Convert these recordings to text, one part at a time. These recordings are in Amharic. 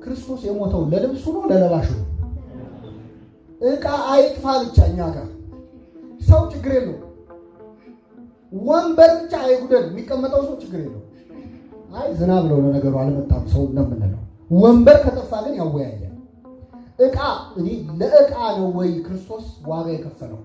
ክርስቶስ የሞተው ለልብሱ ነው ለለባሹ? ዕቃ አይጥፋ ብቻ እኛ ጋር ሰው ችግር የለው። ወንበር ብቻ አይጉደል፣ የሚቀመጠው ሰው ችግር የለው። አይ ዝናብ ነው ለነገሩ አልመጣም ሰው እንደምንለው። ወንበር ከጠፋ ግን ያወያያል። ዕቃ ለዕቃ ነው ወይ ክርስቶስ ዋጋ የከፈለው?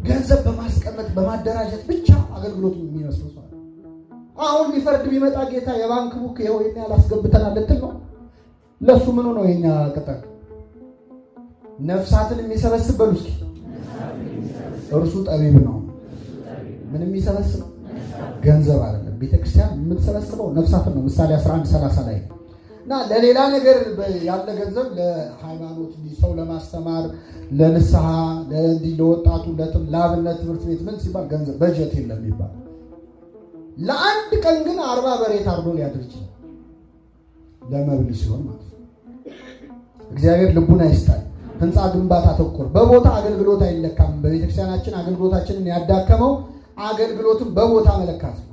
ገንዘብ በማስቀመጥ በማደራጀት ብቻ አገልግሎት የሚመስለው ሰው አሁን ሊፈርድ ቢመጣ ጌታ የባንክ ቡክ ይኸው የኛ ያላስገብተናል ልትል ነው? ለሱ ምኑ ነው የኛ ቅጠል? ነፍሳትን የሚሰበስብ በሉ እስኪ እርሱ ጠቢብ ነው። ምን የሚሰበስብ? ገንዘብ አይደለም። ቤተክርስቲያን የምትሰበስበው ነፍሳትን ነው። ምሳሌ 11:30 ላይ እና ለሌላ ነገር ያለ ገንዘብ ለሃይማኖት ሰው ለማስተማር ለንስሐ ለወጣቱ ለአብነት ትምህርት ቤት ምን ሲባል ገንዘብ በጀት የለም ይባል። ለአንድ ቀን ግን 40 በሬ ታርዶ ሊያድር ይችላል። ለመብል ሲሆን ማለት ነው። እግዚአብሔር ልቡን አይስጣል። ህንፃ ግንባታ ተኮር በቦታ አገልግሎት አይለካም። በቤተክርስቲያናችን አገልግሎታችንን ያዳከመው አገልግሎትን በቦታ መለካት ነው።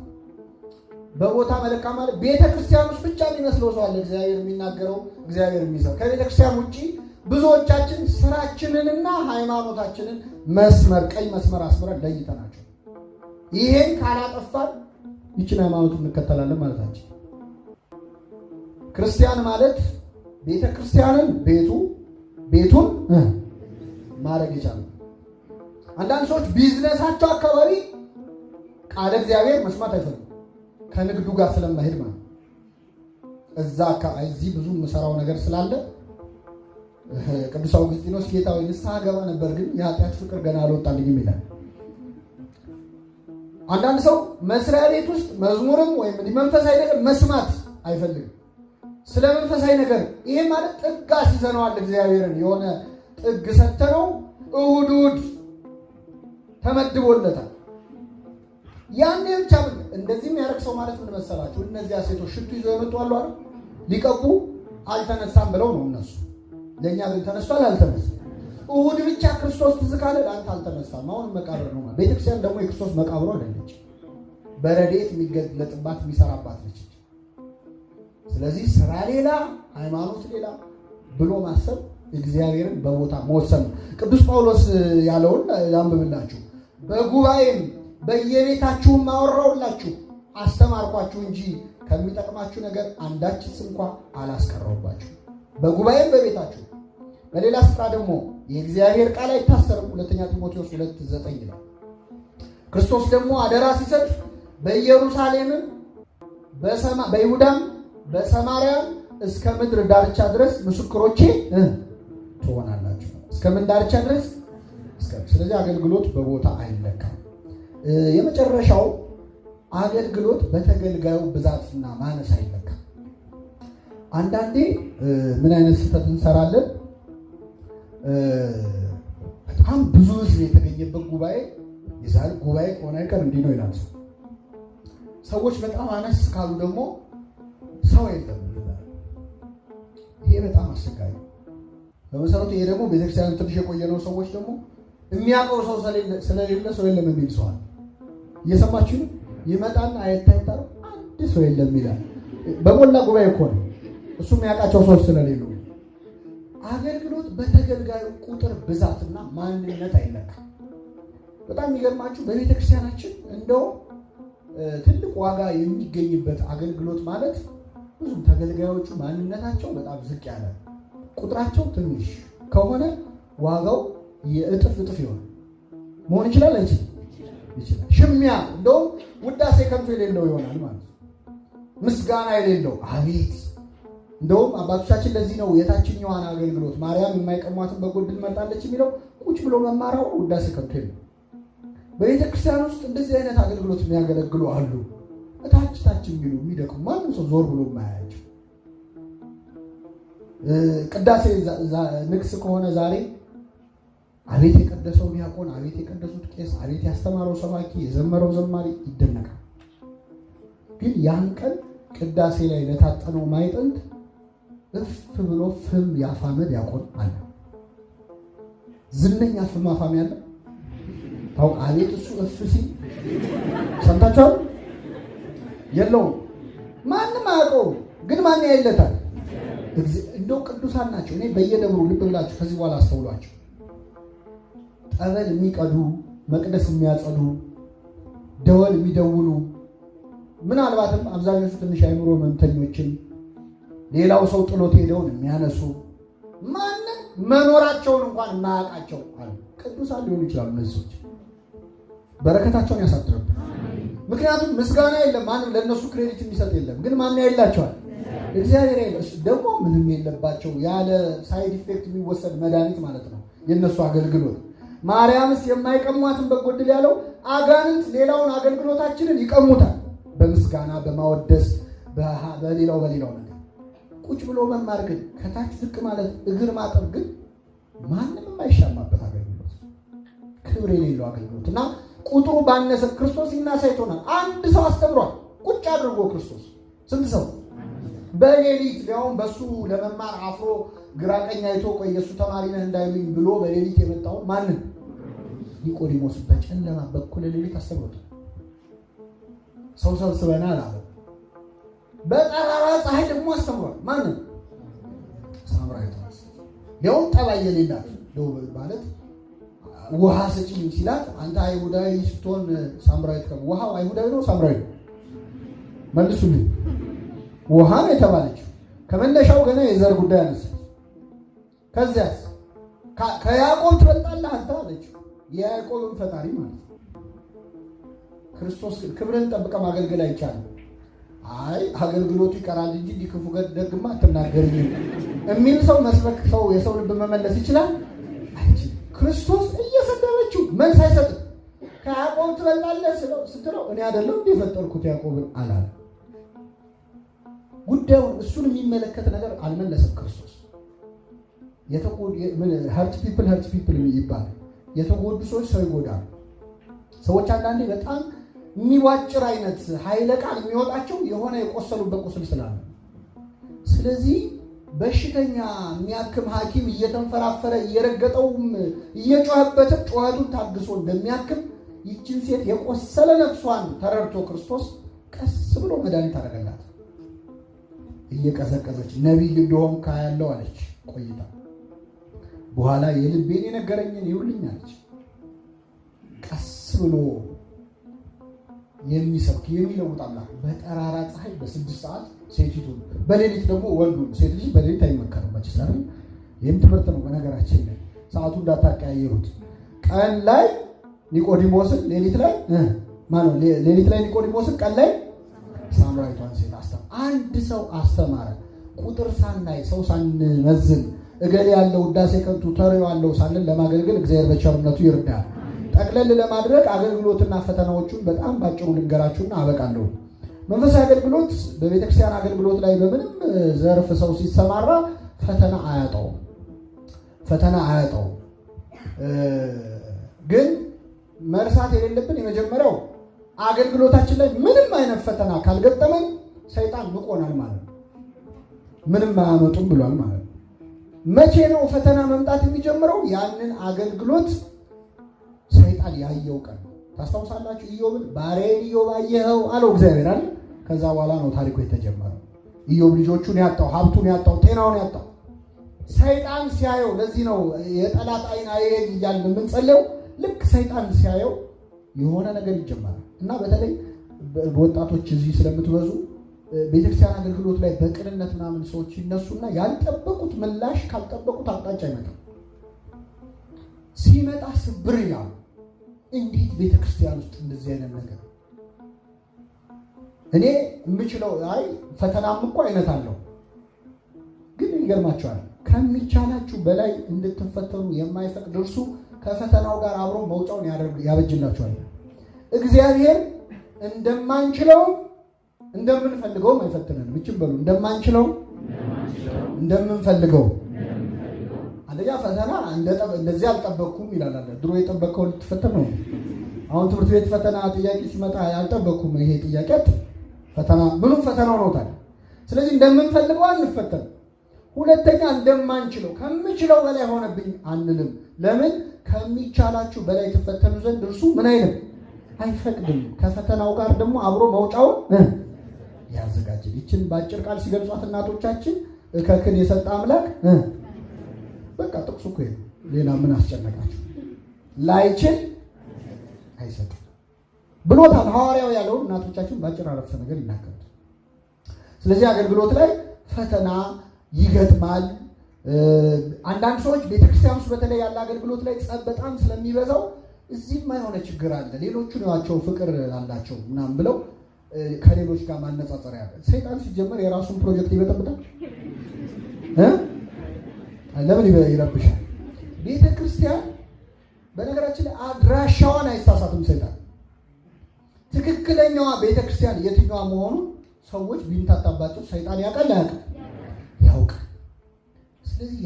በቦታ መለካ ማለት ቤተክርስቲያን ውስጥ ብቻ የሚመስለው ሰው አለ። እግዚአብሔር የሚናገረው እግዚአብሔር የሚሰራው ከቤተክርስቲያን ውጪ ብዙዎቻችን ስራችንንና ሃይማኖታችንን ቀይ መስመር አስመረን ለይተናቸው ይሄን ካላጠፋን ይችን ሃይማኖት እንከተላለን ማለታችን። ክርስቲያን ማለት ቤተክርስቲያንን ቤቱን ማድረግ ይቻላል። አንዳንድ ሰዎች ቢዝነሳቸው አካባቢ ቃለ እግዚአብሔር መስማት አይፈልጉም። ከንግዱ ጋር ስለማይሄድ ማለት እዛ አካባቢ እዚህ ብዙ የምሰራው ነገር ስላለ ቅዱስ አውግስጢኖስ ጌታ ወይ ንስሐ ገባ ነበር ግን የኃጢአት ፍቅር ገና አልወጣልኝም ይላል። አንዳንድ ሰው መስሪያ ቤት ውስጥ መዝሙርም ወይም መንፈሳዊ ነገር መስማት አይፈልግም። ስለ መንፈሳዊ ነገር ይሄ ማለት ጥግ አስይዘነዋል። እግዚአብሔርን የሆነ ጥግ ሰተነው እሑድ ተመድቦለታል። ያኔ ብቻ እንደዚህ የሚያደርግ ሰው ማለት ምን መሰላችሁ? እነዚያ ሴቶች ሽቱ ይዘው የመጡ አሉ አይደል? ሊቀቡ አልተነሳም ብለው ነው እነሱ። ለእኛ ግን ተነስቷል አልተነሳም። እሑድ ብቻ ክርስቶስ ትዝ ካለ ለአንተ አልተነሳም። አሁን መቃብር ነው። ቤተክርስቲያን ደግሞ የክርስቶስ መቃብሩ አይደለች። በረድኤት የሚገለጥባት የሚሰራባት ነች። ስለዚህ ስራ ሌላ ሃይማኖት ሌላ ብሎ ማሰብ እግዚአብሔርን በቦታ መወሰን ነው። ቅዱስ ጳውሎስ ያለውን ያንብብላችሁ። በጉባኤም በየቤታችሁም አወራሁላችሁ አስተማርኳችሁ እንጂ ከሚጠቅማችሁ ነገር አንዳችስ እንኳ አላስቀረውባችሁ። በጉባኤም በቤታችሁ። በሌላ ስፍራ ደግሞ የእግዚአብሔር ቃል አይታሰርም። 2 ጢሞቴዎስ 2:9 ነው። ክርስቶስ ደግሞ አደራ ሲሰጥ በኢየሩሳሌምም በይሁዳም በሰማርያም እስከ ምድር ዳርቻ ድረስ ምስክሮቼ ትሆናላችሁ። እስከ ምን ዳርቻ ድረስ? ስለዚህ አገልግሎት በቦታ አይለካም። የመጨረሻው አገልግሎት በተገልጋዩ ብዛትና ማነስ አይለካም። አንዳንዴ ምን አይነት ስህተት እንሰራለን? በጣም ብዙ ሕዝብ የተገኘበት ጉባኤ የዛሬ ጉባኤ ከሆነ አይቀር እንዲህ ነው ይላል። ሰዎች በጣም አነስ ካሉ ደግሞ ሰው የለም። ይሄ በጣም አስቸጋሪ ነው። በመሰረቱ ይሄ ደግሞ ቤተክርስቲያን ትንሽ የቆየነው ሰዎች ደግሞ የሚያውቀው ሰው ስለሌለ ሰው የለም የሚል ሰው አለ። እየሰማችሁ ነው? ይመጣና አይታይታሩ አንድ ሰው የለም ይላል። በሞላ ጉባኤ እኮ ነው እሱ የሚያውቃቸው ሰዎች ስለሌሉ። አገልግሎት በተገልጋዩ ቁጥር ብዛትና ማንነት አይለካም። በጣም የሚገርማችሁ በቤተክርስቲያናችን እንደው ትልቅ ዋጋ የሚገኝበት አገልግሎት ማለት ብዙ ተገልጋዮቹ ማንነታቸው በጣም ዝቅ ያለ ቁጥራቸው ትንሽ ከሆነ ዋጋው የእጥፍ ይሆናል። መሆን ይችላል አይችልም? ይችላል። ሽሚያ እንደውም ውዳሴ ከንቱ የሌለው ይሆናል ማለት ነው። ምስጋና የሌለው አቤት። እንደውም አባቶቻችን ለዚህ ነው የታችኛዋን አገልግሎት ማርያም የማይቀሟትን በጎድን መርጣለች የሚለው ቁጭ ብሎ መማራው ውዳሴ ከንቱ የለው። በቤተክርስቲያን ውስጥ እንደዚህ አይነት አገልግሎት የሚያገለግሉ አሉ። ታች የሚሉ የሚደክሙ ማንም ሰው ዞር ብሎ የማያያቸው። ቅዳሴ ንግስ ከሆነ ዛሬ አቤት የቀደሰው ዲያቆን፣ አቤት የቀደሱት ቄስ፣ አቤት ያስተማረው ሰባኪ፣ የዘመረው ዘማሪ ይደነቃል። ግን ያን ቀን ቅዳሴ ላይ ለታጠነው ማይጠንት እፍ ብሎ ፍም ያፋመ ዲያቆን አለ። ዝነኛ ፍም አፋሚ አለ። ታውቅ አቤት እሱ እፍ ሲል ሰምታችኋል? የለውም። ማንም አያውቀው፣ ግን ማን ያይለታል? እንደው ቅዱሳን ናቸው። እኔ በየደብሩ ልብ ብላችሁ ከዚህ በኋላ አስተውሏቸው። ጠበል የሚቀዱ፣ መቅደስ የሚያጸዱ፣ ደወል የሚደውሉ፣ ምናልባትም አብዛኞቹ ትንሽ አይምሮ ህመምተኞችን ሌላው ሰው ጥሎት ሄደውን የሚያነሱ ማንም መኖራቸውን እንኳን የማያውቃቸው አሉ። ቅዱሳን ሊሆኑ ይችላሉ። እነዚህ ሰዎች በረከታቸውን ያሳድርብን። ምክንያቱም ምስጋና የለም፣ ማንም ለእነሱ ክሬዲት የሚሰጥ የለም። ግን ማን ያይላቸዋል? እግዚአብሔር ያይላል። ደግሞ ምንም የለባቸው፣ ያለ ሳይድ ኢፌክት የሚወሰድ መድኃኒት ማለት ነው የእነሱ አገልግሎት። ማርያምስ የማይቀሟትን በጎድል ያለው አጋንንት ሌላውን አገልግሎታችንን ይቀሙታል። በምስጋና በማወደስ በሌላው ነገር ቁጭ ብሎ መማር ግን፣ ከታች ዝቅ ማለት፣ እግር ማጠብ ግን ማንም የማይሻማበት አገልግሎት፣ ክብር የሌለው አገልግሎት እና ቁጥሩ ባነሰ ክርስቶስ ይናሳይቶናል። አንድ ሰው አስተምሯል ቁጭ አድርጎ ክርስቶስ። ስንት ሰው በሌሊት ሊያውም በሱ ለመማር አፍሮ ግራ ቀኝ አይቶ ቆይ የሱ ተማሪ ነህ እንዳይሉኝ ብሎ በሌሊት የመጣው ማንን? ኒቆዲሞስ በጨለማ በኩል ሌሊት አስተምሮታል። ሰው ሰብስበናል አለ። በጠራራ ፀሐይ ደግሞ አስተምሯል። ማንን? ሳምራዊት ሊያውም ጠባይ የሌላት ማለት ውሃ ስጪኝ ሲላት አንተ አይሁዳዊ ስትሆን ሳምራዊት ውሃው አይሁዳዊ ነው ሳምራዊ ነው? መልሱልኝ። ውሃ ነው የተባለችው። ከመነሻው ገና የዘር ጉዳይ አነሳች። ከዚያስ ከያዕቆብ ትበልጣለህ አንተ አለችው። የያዕቆብን ፈጣሪ ማለት ነው። ክርስቶስ ክብርን ጠብቀህ ማገልገል አይቻልም። አይ አገልግሎቱ ይቀራል እንጂ እንዲክፉ ደግማ አትናገርኝም የሚል ሰው መስበክ ሰው የሰው ልብ መመለስ ይችላል? አይችልም። ክርስቶስ እየሰደበችው መልስ አይሰጥም። ከያዕቆብ ትበልጣለህ ስትለው እኔ አይደለም እንደ የፈጠርኩት ያዕቆብን አላለ። ጉዳዩን እሱን የሚመለከት ነገር አልመለሰም ክርስቶስ። ሀርት ፒፕል ይባላል። የተጎዱ ሰዎች ሰው ይጎዳሉ። ሰዎች አንዳንዴ በጣም የሚዋጭር አይነት ኃይለ ቃል የሚወጣቸው የሆነ የቆሰሉበት ቁስል ስላለ፣ ስለዚህ በሽተኛ የሚያክም ሐኪም እየተንፈራፈረ እየረገጠውም እየጮኸበትም ጮኸቱን ታግሶ እንደሚያክም ይችን ሴት የቆሰለ ነፍሷን ተረድቶ ክርስቶስ ቀስ ብሎ መድኃኒት አደረገላት። እየቀዘቀዘች ነቢይ እንደሆን ካያለው አለች ቆይታ። በኋላ የልቤን የነገረኝን ይውልኝ አለች። ቀስ ብሎ የሚሰብክ የሚለውጥ አምላክ በጠራራ ፀሐይ በ6 ሰዓት ሴቲቱ፣ በሌሊት ደግሞ ወንዱ። ሴት ልጅ በሌሊት አይመከርም መችስ አይደል? ይህም ትምህርት ነው በነገራችን ላይ ሰዓቱ እንዳታቀያየሩት። ቀን ላይ ኒቆዲሞስን ሌሊት ላይ ሌሊት ላይ ኒቆዲሞስን ቀን ላይ ሳምራዊቷን ሴት አስተማረ። አንድ ሰው አስተማረ። ቁጥር ሳናይ ሰው ሳንመዝን እገሌ ያለው ውዳሴ ከንቱ ተሬው ያለው ሳንን ለማገልገል እግዚአብሔር በቸርነቱ ይርዳል። ጠቅለል ለማድረግ አገልግሎትና ፈተናዎቹን በጣም ባጭሩ ልንገራችሁና አበቃለሁ። መንፈሳዊ አገልግሎት በቤተክርስቲያን አገልግሎት ላይ በምንም ዘርፍ ሰው ሲሰማራ ፈተና አያጣውም። ግን መርሳት የሌለብን የመጀመሪያው አገልግሎታችን ላይ ምንም አይነት ፈተና ካልገጠመን ሰይጣን ንቆናል ማለት ነው። ምንም አያመጡም ብሏል ማለት ነው። መቼ ነው ፈተና መምጣት የሚጀምረው? ያንን አገልግሎት ሰይጣን ያየው ቀን። ታስታውሳላችሁ? ኢዮብን ባሪያዬን ኢዮብ አየኸው አለው እግዚአብሔር አይደል? ከዛ በኋላ ነው ታሪኩ የተጀመረው። ኢዮብ ልጆቹን ያጣው፣ ሀብቱን ያጣው፣ ጤናውን ያጣው ሰይጣን ሲያየው። ለዚህ ነው የጠላት አይን አይሄድ እያልን የምንጸልየው። ልክ ሰይጣን ሲያየው የሆነ ነገር ይጀመራል። እና በተለይ በወጣቶች እዚህ ስለምትበዙ ቤተክርስቲያን አገልግሎት ላይ በቅንነት ምናምን ሰዎች ይነሱና ያልጠበቁት ምላሽ ካልጠበቁት አቅጣጫ ይመጣል። ሲመጣ ስብር ይላል። እንዴት ቤተክርስቲያን ውስጥ እንደዚህ አይነት ነገር? እኔ የምችለው አይ ፈተናም እኮ አይነት አለው። ግን ይገርማቸዋል። ከሚቻላችሁ በላይ እንድትፈተኑ የማይፈቅድ እርሱ ከፈተናው ጋር አብሮ መውጫውን ያበጅላችኋል። እግዚአብሔር እንደማንችለው እንደምንፈልገውም አይፈትነንም። እችም በሉ እንደማንችለው እንደምንፈልገው። አንደኛ ፈተና እንደዚህ አልጠበቅኩም ይላል አለ። ድሮ የጠበቀው ልትፈተን ነው። አሁን ትምህርት ቤት ፈተና ጥያቄ ሲመጣ አልጠበቅኩም ይሄ ጥያቄ ፈተና ምኑም ፈተናው ነው ታዲያ። ስለዚህ እንደምንፈልገው አንፈተን። ሁለተኛ እንደማንችለው ከምችለው በላይ ሆነብኝ አንልም። ለምን? ከሚቻላችሁ በላይ ትፈተኑ ዘንድ እርሱ ምን አይልም አይፈቅድም። ከፈተናው ጋር ደግሞ አብሮ መውጫውን ያዘጋጅል። ይችን በአጭር ቃል ሲገልጿት እናቶቻችን እከክን የሰጠ አምላክ በቃ ጥቅሱ እኮ ነው። ሌላ ምን አስጨነቃችሁ? ላይችል አይሰጥም ብሎታል ሐዋርያው ያለውን እናቶቻችን ባጭር አረፍተ ነገር ይናገራል። ስለዚህ አገልግሎት ላይ ፈተና ይገጥማል። አንዳንድ ሰዎች ቤተክርስቲያን ውስጥ በተለይ ያለ አገልግሎት ላይ ጸብ በጣም ስለሚበዛው እዚህማ የሆነ ችግር አለ፣ ሌሎቹ ናቸው ፍቅር አላቸው ምናምን ብለው ከሌሎች ጋር ማነጻጸር ያለ። ሰይጣን ሲጀመር የራሱን ፕሮጀክት ይበጠብጣል። ለምን ይረብሻል? ቤተክርስቲያን በነገራችን ላይ አድራሻዋን አይሳሳትም ሰይጣን። ትክክለኛዋ ቤተክርስቲያን የትኛዋ መሆኑን ሰዎች ቢንታታባቸው ሰይጣን ያውቃል ያውቃል። ስለዚህ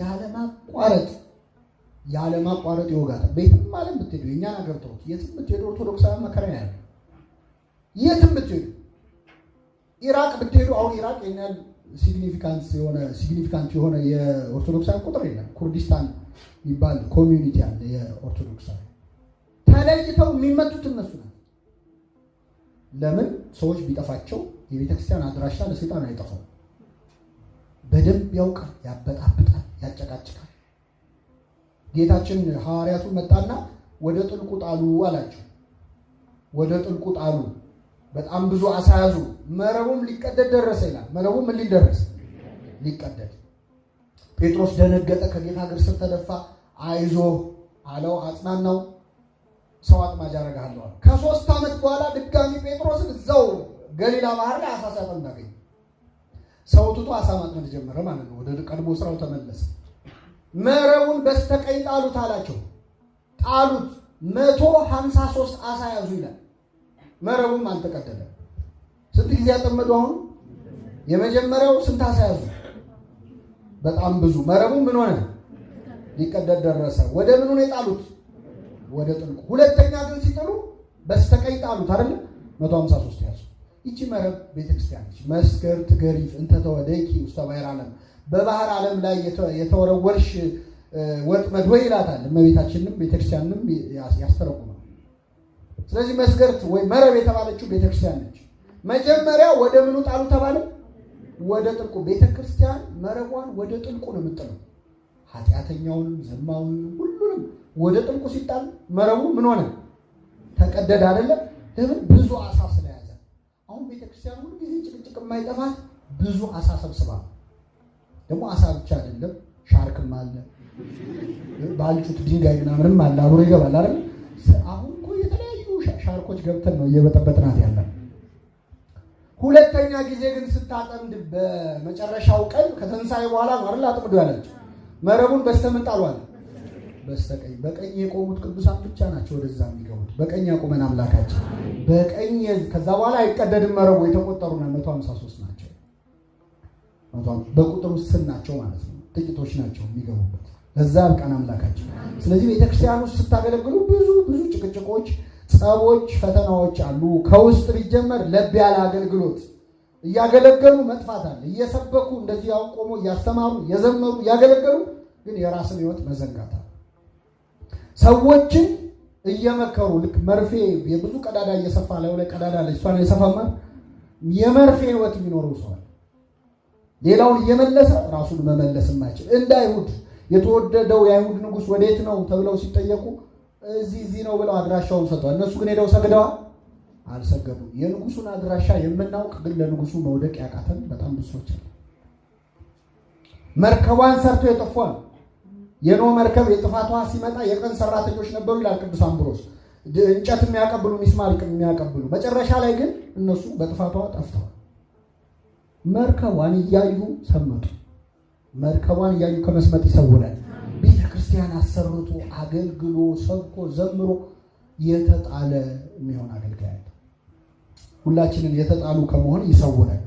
ያለማቋረጥ ይወጋታል። ቤትም ዓለም ብትሄዱ የእኛን ሀገር ተውት፣ የትም ብትሄዱ ኦርቶዶክሳውያን መከራ ያለ የትም ብትሄዱ ኢራቅ ብትሄዱ አሁን ኢራቅ የኛን ሲግኒፊካንት የሆነ የኦርቶዶክሳውያን ቁጥር የለም። ኩርዲስታን የሚባል ኮሚዩኒቲ አለ የኦርቶዶክሳውያን። ተለይተው የሚመቱት እነሱ ነው። ለምን? ሰዎች ቢጠፋቸው የቤተክርስቲያን አድራሻ ለሰይጣን አይጠፋም። በደንብ ያውቃል፣ ያበጣብጣል፣ ያጨቃጭቃል። ጌታችን ሐዋርያቱ መጣና ወደ ጥልቁ ጣሉ አላቸው። ወደ ጥልቁ ጣሉ፣ በጣም ብዙ አሳ ያዙ፣ መረቡም ሊቀደድ ደረሰ ይላል። መረቡ ምን ሊደረስ? ሊቀደድ። ጴጥሮስ ደነገጠ፣ ከጌታ እግር ስር ተደፋ። አይዞህ አለው፣ አጽናናው። ሰው አጥማጅ አደርግሃለሁ። ከ3 ዓመት በኋላ ድጋሚ ጴጥሮስን እዛው ገሊላ ባህር ላይ አሳ ሲያጠምድ አገኘ። ሰው ትቶ አሳ ማጥመድ ጀመረ ማለት ነው። ወደ ቀድሞ ስራው ተመለሰ። መረቡን በስተቀኝ ጣሉት አላቸው። ጣሉት። 153 አሳ ያዙ ይላል። መረቡም አልተቀደደም። ስንት ጊዜ ያጠመዱ? አሁን የመጀመሪያው ስንት አሳ ያዙ? በጣም ብዙ። መረቡ ምን ሆነ? ሊቀደድ ደረሰ። ወደ ምኑ ነው የጣሉት? ወደ ጥልቁ። ሁለተኛ ግን ሲጥሉ በስተቀኝ ጣሉት አይደል? 153 ያዙ። ይቺ መረብ ቤተክርስቲያን ነች። መስከር ትገሪፍ እንተ ተወደቂ ውስተ ባሕረ ዓለም፣ በባህር ዓለም ላይ የተወረወርሽ ወጥመድ ወይ ይላታል። እመቤታችንም ቤተክርስቲያንም ያስተረጉማል። ስለዚህ መስገርት ወይ መረብ የተባለችው ቤተክርስቲያን ነች። መጀመሪያ ወደ ምኑ ጣሉ ተባለ? ወደ ጥልቁ። ቤተክርስቲያን መረቧን ወደ ጥልቁ ነው የምጥለው። ኃጢአተኛውንም ዘማውን ሁሉንም ወደ ጥልቁ ሲጣል መረቡ ምን ሆነ? ተቀደደ አይደለም? ለምን? ብዙ አሳ ስለያዘ። አሁን ቤተክርስቲያን ሁሉ ጊዜ ጭቅጭቅ የማይጠፋት ብዙ አሳ ሰብስባ። ደግሞ አሳ ብቻ አይደለም፣ ሻርክም አለ፣ ባልጩት ድንጋይ ምናምንም አለ፣ አብሮ ይገባል አይደል? አሁን እኮ የተለያዩ ሻርኮች ገብተን ነው እየበጠበጥናት ያለን። ሁለተኛ ጊዜ ግን ስታጠምድ በመጨረሻው ቀን ከተንሳኤ በኋላ ነው አይደል አጥምዶ ያለች። መረቡን በስተምን ጣሏል? በስተቀኝ። በቀኝ የቆሙት ቅዱሳን ብቻ ናቸው ወደዛ የሚገቡት። በቀኝ ያቆመን አምላካችን በቀኝ። ከዛ በኋላ አይቀደድም መረቡ። የተቆጠሩና 153 ናቸው። በቁጥር ውስጥ ናቸው ማለት ነው። ጥቂቶች ናቸው የሚገቡበት። ለዛ ያብቃን አምላካችን። ስለዚህ ቤተክርስቲያን ውስጥ ስታገለግሉ ብዙ ጭቅጭቆች፣ ጸቦች፣ ፈተናዎች አሉ። ከውስጥ ቢጀመር ለብ ያለ አገልግሎት እያገለገሉ መጥፋት አለ። እየሰበኩ እንደዚህ ያቆሙ እያስተማሩ እየዘመሩ እያገለገሉ ግን የራስን ሕይወት መዘንጋት አለ። ሰዎችን እየመከሩ ልክ መርፌ የብዙ ቀዳዳ እየሰፋ ላይ ቀዳዳ ላይ እሷን አይሰፋማል። የመርፌ ሕይወት የሚኖረው ሰው ሌላውን እየመለሰ ራሱን መመለስ የማይችል እንደ አይሁድ የተወደደው የአይሁድ ንጉሥ ወዴት ነው ተብለው ሲጠየቁ እዚህ ነው ብለው አድራሻውን ሰጥተዋል። እነሱ ግን ሄደው ሰግደዋል? አልሰገዱም። የንጉሱን አድራሻ የምናውቅ ግን ለንጉሱ መውደቅ ያቃተን በጣም ብዙ ሰዎች አሉ። መርከቧን ሰርቶ የጠፏል። የኖህ መርከብ የጥፋቷ ሲመጣ የቀን ሰራተኞች ነበሩ ይላል ቅዱስ አምብሮስ፣ እንጨት የሚያቀብሉ ሚስማር የሚያቀብሉ። መጨረሻ ላይ ግን እነሱ በጥፋቷ ጠፍተዋል። መርከቧን እያዩ ሰመጡ። መርከቧን እያዩ ከመስመጥ ይሰውራል። ቤተክርስቲያን አሰርቶ አገልግሎ ሰብኮ ዘምሮ የተጣለ የሚሆን አገልጋይ ሁላችንን የተጣሉ ከመሆን ይሰውራል።